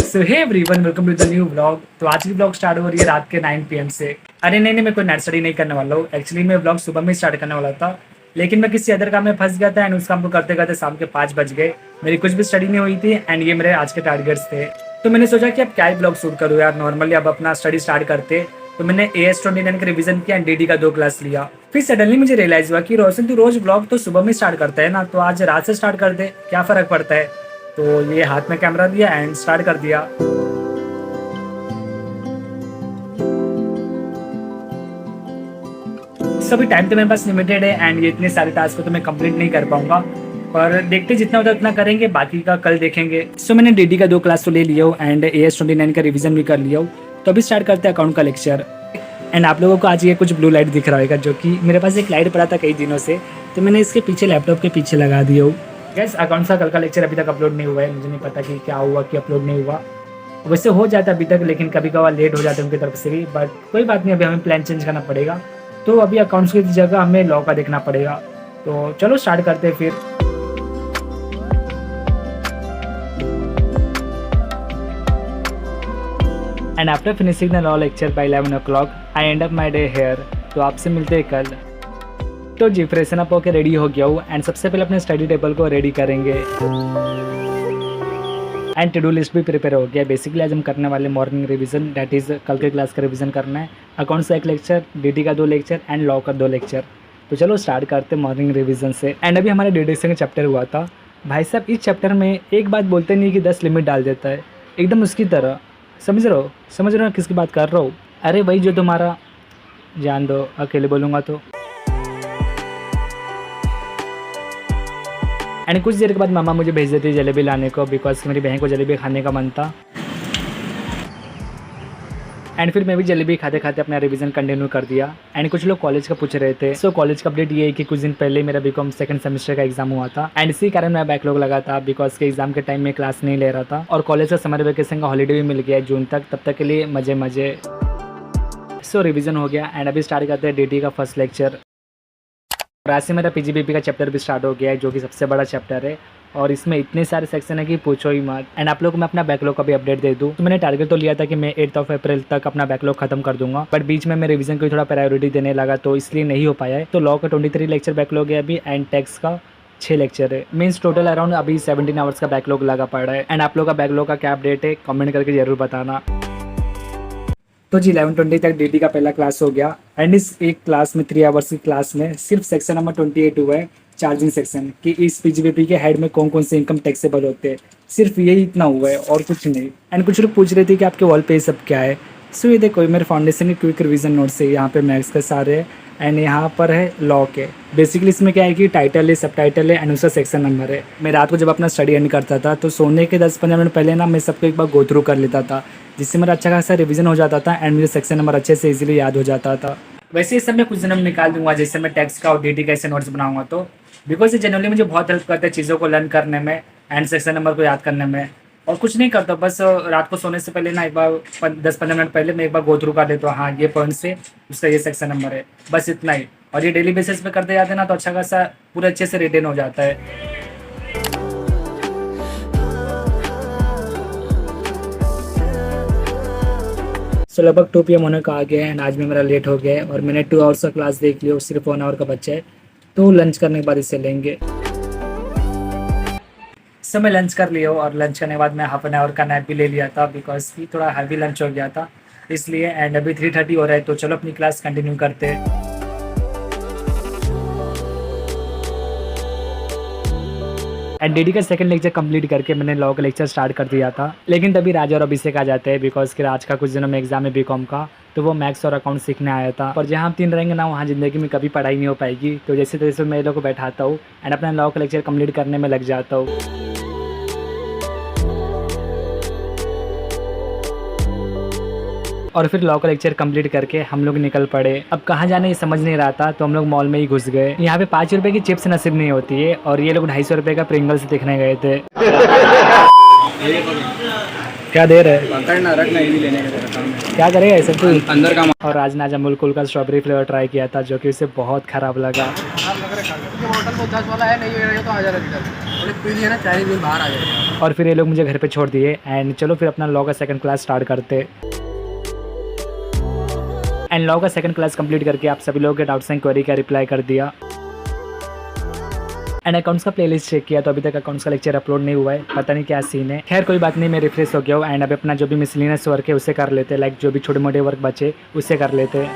So hey everyone, welcome to the new vlog. तो आज की व्लॉग स्टार्ट हो रही है रात के 9 PM से। अरे नहीं, मैं कोई नाइट स्टडी नहीं करने वाला हूँ। एक्चुअली मैं व्लॉग सुबह में स्टार्ट करने वाला था, लेकिन मैं किसी अदर काम में फंस गया था एंड उस काम को करते करते शाम के 5 बज गए। मेरी कुछ भी स्टडी नहीं हुई थी एंड ये मेरे आज के टारगेट्स थे। तो मैंने सोचा कि अब क्या ही ब्लॉग शूट करूँ यार, नॉर्मली अब अपना स्टडी स्टार्ट करते। तो मैंने AS29 का रिवीजन किया एंड DD का 2 क्लास लिया। फिर सडनली मुझे रियलाइज हुआ कि रोशन तू रोज ब्लॉग तो सुबह में स्टार्ट करता है ना, तो आज रात से स्टार्ट कर दे, क्या फ़र्क पड़ता है। तो ये हाथ में कैमरा दिया एंड स्टार्ट कर दिया। सभी टाइम तो मेरे पास लिमिटेड है एंड ये इतने सारे टास्क को तो मैं कंप्लीट नहीं कर पाऊंगा, पर देखते जितना होता है उतना करेंगे, बाकी का कल देखेंगे। सो मैंने DD का 2 क्लास तो ले लिया हूँ एंड AS29 का रिवीजन भी कर लिया हूँ। तो अभी स्टार्ट करते हैं अकाउंट का लेक्चर। एंड आप लोगों को आज ये कुछ ब्लू लाइट दिख रहा होगा, जो कि मेरे पास एक लाइट पड़ा था कई दिनों से, तो मैंने इसके पीछे लैपटॉप के पीछे लगा दिया हूँ। गैस अकाउंट्स का कल का लेक्चर अभी तक अपलोड नहीं हुआ है, मुझे नहीं पता कि क्या हुआ कि अपलोड नहीं हुआ। वैसे हो जाता अभी तक, लेकिन कभी कभार लेट हो जाता है उनकी तरफ से भी, बट कोई बात नहीं, अभी हमें प्लान चेंज करना पड़ेगा। तो अभी अकाउंट्स की जगह हमें लॉ का देखना पड़ेगा। तो चलो स्टार्ट करते हैं फिर। And after finishing the law lecture by 11 o'clock I end up my day here. तो आपसे मिलते हैं कल। तो जी फ्रेशन अप होकर रेडी हो गया हूँ एंड सबसे पहले अपने स्टडी टेबल को रेडी करेंगे एंड टू डू लिस्ट भी प्रिपेयर हो गया। बेसिकली आज हम करने वाले मॉर्निंग रिवीजन, दैट इज़ कल के क्लास का रिवीजन करना है। अकाउंट्स का 1 लेक्चर, DD का 2 लेक्चर एंड लॉ का 2 लेक्चर। तो चलो स्टार्ट करते हैं मॉर्निंग रिवीजन से। एंड अभी हमारे डिडक्शन का चैप्टर हुआ था। भाई साहब इस चैप्टर में एक बात बोलते नहीं कि 10 लिमिट डाल देता है, एकदम उसकी तरह। समझ रहे हो किसकी बात कर रहा हूँ? अरे वही जो तुम्हारा, जान दो, अकेले बोलूँगा तो। एंड कुछ देर के बाद मामा मुझे भेज देती जलेबी लाने को, बिकॉज मेरी बहन को जलेबी खाने का मन था। एंड फिर मैं भी जलेबी खाते खाते अपना रिवीजन कंटिन्यू कर दिया। एंड कुछ लोग कॉलेज का पूछ रहे थे। सो कॉलेज का अपडेट ये है कि कुछ दिन पहले मेरा BCom सेकंड सेमेस्टर का एग्जाम हुआ था एंड इसी कारण मैं बैकलॉग लगा था, बिकॉज के एग्जाम के टाइम में क्लास नहीं ले रहा था। और कॉलेज का समर वेकेशन का हॉलीडे भी मिल गया जून तक, तब तक के लिए मजे। सो रिविजन हो गया एंड अभी स्टार्ट करते हैं DD का फर्स्ट लेक्चर। और आज से मेरा PGBP का चैप्टर भी स्टार्ट हो गया है, जो कि सबसे बड़ा चैप्टर है और इसमें इतने सारे सेक्शन है कि पूछो ही मत। एंड आप लोग को मैं अपना बैकलॉग का भी अपडेट दे दूँ। तो मैंने टारगेट तो लिया था कि मैं 8 अप्रैल तक अपना बैकलॉग खत्म कर दूंगा, बट बीच में मैं रिवीजन को थोड़ा प्रायोरिटी देने लगा, तो इसलिए नहीं हो पाया है। तो लॉ का 23 लेक्चर बैकलॉग है अभी एंड टैक्स का 6 लेक्चर है। मीन्स टोटल अराउंड अभी 17 आवर्स का बैकलॉग लगा पड़ा है। एंड आप लोग का बैकलॉग का क्या अपडेट है कमेंट करके जरूर बताना। तो जी 11:20 तक DD का पहला क्लास हो गया एंड इस एक क्लास में 3 आवर्स की क्लास में सिर्फ सेक्शन नंबर 28 हुआ है, चार्जिंग सेक्शन, कि इस PGBP के हेड में कौन कौन से इनकम टैक्सेबल होते हैं। सिर्फ यही इतना हुआ है और कुछ नहीं। एंड कुछ लोग पूछ रहे थे कि आपके वॉल पे ये सब क्या है। सो ये देखो, मेरे फाउंडेशन के क्विक रिवीजन नोट्स है। यहाँ पे मैथ्स के सारे है एंड यहाँ पर है लॉ के। बेसिकली इसमें क्या है कि टाइटल है, सब टाइटल है एंड उसका सेक्शन नंबर है। मैं रात को जब अपना स्टडी एंड करता था तो सोने के 10-15 मिनट पहले ना मैं सबको एक बार गो थ्रू कर लेता था, जिससे मेरा अच्छा खासा रिवीजन हो जाता था एंड मुझे सेक्शन नंबर अच्छे से इजीली याद हो जाता था। वैसे ये सब मैं कुछ दिन में निकाल दूंगा, जैसे मैं टैक्स का और DD का ऐसे नोट्स बनाऊंगा, तो बिकॉज ये जनरली मुझे बहुत हेल्प करता है चीज़ों को लर्न करने में एंड सेक्शन नंबर को याद करने में। और कुछ नहीं करता, बस रात को सोने से पहले ना एक बार 10-15 मिनट पहले मैं एक बार गो थ्रू कर लेता हूँ, हाँ ये पॉइंट से उसका ये सेक्शन नंबर है, बस इतना ही। और ये डेली बेसिस पे करते जाते हैं ना, तो अच्छा खासा पूरा अच्छे से रिटेन हो जाता है। सो लगभग 2 PM होने का आ गया है एंड आज में मेरा लेट हो गया है और मैंने 2 आवर्स का क्लास देख लिया, सिर्फ 1 आवर का बच्चा है। तो लंच करने के बाद इसे लेंगे। सो मैं लंच कर लिया और लंच करने के बाद मैं हाफ एन आवर का नैप भी ले लिया था, बिकॉज कि थोड़ा हैवी लंच हो गया था इसलिए। एंड अभी 3:30 हो रहा है, तो चलो अपनी क्लास कंटिन्यू करते हैं। एंड DD का सेकंड लेक्चर कंप्लीट करके मैंने लॉ का लेक्चर स्टार्ट कर दिया था, लेकिन तभी राज और अभिषेक आ जाते हैं, बिकॉज कि राज का कुछ दिनों में एग्जाम है BCom का, तो वो मैथ्स और अकाउंट सीखने आया था। और जहाँ हम 3 रहेंगे ना, वहाँ ज़िंदगी में कभी पढ़ाई नहीं हो पाएगी। तो जैसे तैसे मैं लोग को बैठाता हूँ एंड अपना लॉ का लेक्चर कंप्लीट करने में लग जाता हूँ। और फिर लॉ का लेक्चर कंप्लीट करके हम लोग निकल पड़े। अब कहाँ जाने ये समझ नहीं रहा था, तो हम लोग मॉल में ही घुस गए। यहाँ पे 5 रुपए की चिप्स नसीब नहीं होती है और ये लोग 250 रुपए का प्रिंगल्स देखने गए थे। क्या दे रहे क्या करेगा ऐसा तू अंदर का। और आज ने आज अमूल कूल का स्ट्रॉबेरी फ्लेवर ट्राई किया था, जो कि उसे बहुत खराब लगा। चॉकलेट पी लिया ना, चाइनीज बिल बाहर आ जाएगा। और फिर ये लोग मुझे घर पे छोड़ दिए एंड चलो फिर अपना लॉ का सेकंड क्लास स्टार्ट करते। एंड लॉ का सेकंड क्लास कंप्लीट करके आप सभी लोगों के डाउट्स एंड क्वेरी का रिप्लाई कर दिया एंड अकाउंट्स का प्लेलिस्ट चेक किया तो अभी तक अकाउंट्स का लेक्चर अपलोड नहीं हुआ है, पता नहीं क्या सीन है। खैर कोई बात नहीं, मैं रिफ्रेश हो गया हूँ एंड अभी अपना जो भी मिसलिनियस वर्क है उसे कर लेते, लाइक जो भी छोटे मोटे वर्क बचे उसे कर लेते।